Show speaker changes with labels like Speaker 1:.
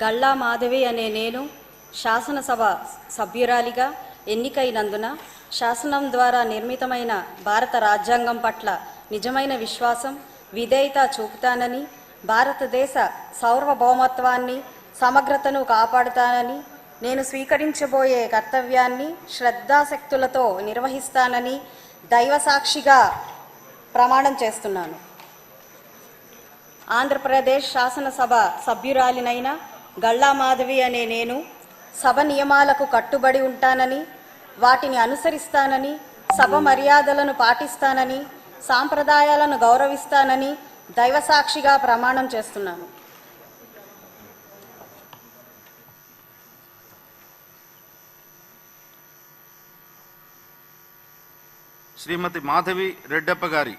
Speaker 1: గల్లా మాధవి అనే నేను శాసనసభ సభ్యురాలిగా ఎన్నికైనందున శాసనం ద్వారా నిర్మితమైన భారత రాజ్యాంగం పట్ల నిజమైన విశ్వాసం, విధేయత చూపుతానని, భారతదేశ సార్వభౌమత్వాన్ని, సమగ్రతను కాపాడుతానని, నేను స్వీకరించబోయే కర్తవ్యాన్ని శ్రద్ధాశక్తులతో నిర్వహిస్తానని దైవసాక్షిగా ప్రమాణం చేస్తున్నాను. ఆంధ్రప్రదేశ్ శాసనసభ సభ్యురాలినైన గల్లా మాధవి అనే నేను సభ నియమాలకు కట్టుబడి ఉంటానని, వాటిని అనుసరిస్తానని, సభ మర్యాదలను పాటిస్తానని, సాంప్రదాయాలను గౌరవిస్తానని దైవసాక్షిగా ప్రమాణం చేస్తున్నాను.
Speaker 2: శ్రీమతి మాధవి రెడ్డప్ప గారి